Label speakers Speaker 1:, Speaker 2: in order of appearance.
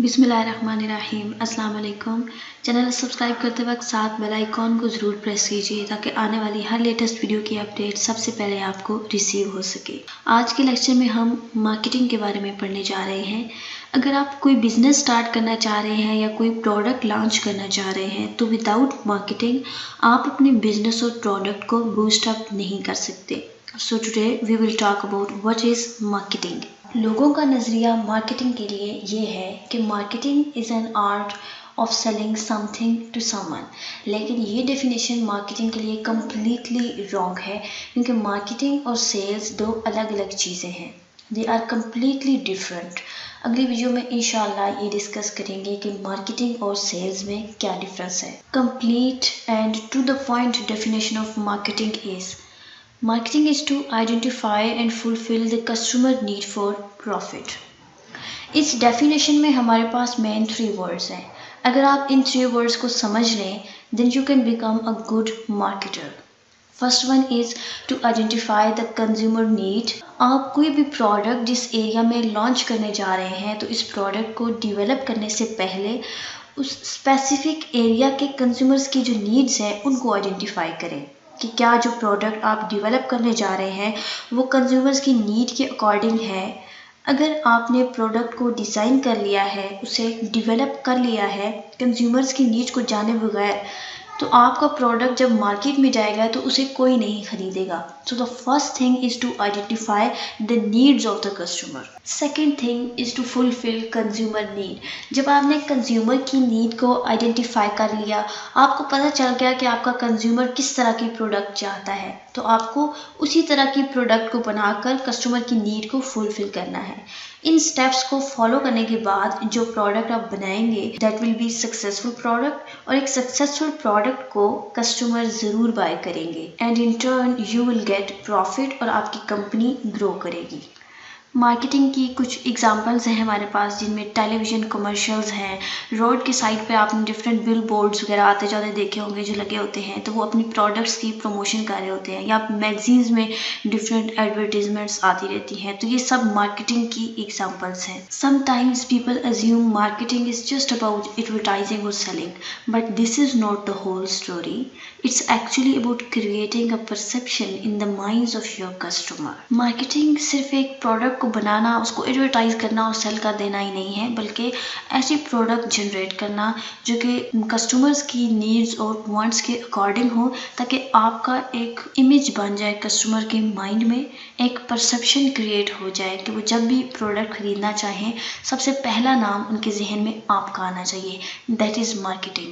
Speaker 1: बिस्मिल्लाहिर्रहमानिर्रहीम। अस्सलाम वालेकुम। चैनल सब्सक्राइब करते वक्त साथ बेल आइकॉन को ज़रूर प्रेस कीजिए ताकि आने वाली हर लेटेस्ट वीडियो की अपडेट सबसे पहले आपको रिसीव हो सके। आज के लेक्चर में हम मार्केटिंग के बारे में पढ़ने जा रहे हैं। अगर आप कोई बिजनेस स्टार्ट करना चाह रहे हैं या कोई प्रोडक्ट लॉन्च करना चाह रहे हैं तो विदाउट मार्केटिंग आप अपने बिजनेस और प्रोडक्ट को बूस्ट अप नहीं कर सकते। So today we will talk about what is marketing. लोगों का नज़रिया मार्केटिंग के लिए ये है कि marketing is an art of selling something to someone, लेकिन ये डेफिनेशन मार्केटिंग के लिए कम्प्लीटली रॉन्ग है क्योंकि मार्केटिंग और सेल्स दो अलग अलग चीज़ें हैं। They are completely different. अगली वीडियो में इंशाल्लाह ये डिस्कस करेंगे कि मार्केटिंग और सेल्स में क्या डिफरेंस है। Complete and to the point definition of marketing is Marketing is to identify and fulfill the customer need for profit. इस डेफिनेशन में हमारे पास मेन 3 वर्ड्स हैं। अगर आप इन 3 वर्ड्स को समझ लें then you can become a good marketer. First one is to identify the consumer need. आप कोई भी प्रोडक्ट जिस एरिया में लॉन्च करने जा रहे हैं तो इस प्रोडक्ट को डेवलप करने से पहले उस स्पेसिफिक एरिया के कंज्यूमर्स की जो नीड्स हैं उनको आइडेंटिफाई करें कि क्या जो प्रोडक्ट आप डेवलप करने जा रहे हैं वो कंज्यूमर्स की नीड के अकॉर्डिंग है। अगर आपने प्रोडक्ट को डिज़ाइन कर लिया है, उसे डेवलप कर लिया है कंज्यूमर्स की नीड्स को जाने बगैर, तो आपका प्रोडक्ट जब मार्केट में जाएगा तो उसे कोई नहीं खरीदेगा। So the first thing is to identify the needs of the customer. Second thing is to fulfil consumer need. जब आपने कंज्यूमर की नीड को आइडेंटिफाई कर लिया, आपको पता चल गया कि आपका कंज्यूमर किस तरह की प्रोडक्ट चाहता है, तो आपको उसी तरह की प्रोडक्ट को बनाकर कस्टमर की नीड को फुलफिल करना है। इन स्टेप्स को फॉलो करने के बाद जो प्रोडक्ट आप बनाएंगे that will be successful product, और एक सक्सेसफुल प्रोडक्ट को कस्टमर ज़रूर बाय करेंगे and in turn you will get profit और आपकी कंपनी ग्रो करेगी। मार्केटिंग की कुछ एग्जांपल्स हैं हमारे पास जिनमें टेलीविज़न कमर्शियल्स हैं। रोड के साइड पे आपने डिफरेंट बिल बोर्ड्स वगैरह आते जाते देखे होंगे जो लगे होते हैं, तो वो अपनी प्रोडक्ट्स की प्रमोशन कर रहे होते हैं, या मैगजीन्स में डिफरेंट एडवर्टीजमेंट्स आती रहती हैं। तो ये सब मार्केटिंग की एग्जांपल्स हैं। Sometimes people assume marketing is just about advertising और selling, but this is not the whole story. It's actually about creating a perception in the minds of your customer. Marketing सिर्फ एक product को बनाना, उसको advertise करना और cell कर देना ही नहीं है, बल्कि ऐसी प्रोडक्ट जनरेट करना जो कि कस्टमर्स की नीड्स और वांट्स के अकॉर्डिंग हो, ताकि आपका एक इमेज बन जाए कस्टमर के माइंड में, एक परसेप्शन क्रिएट हो जाए कि वो जब भी प्रोडक्ट खरीदना चाहें सबसे पहला नाम उनके जहन में आपका आना चाहिए। That is marketing.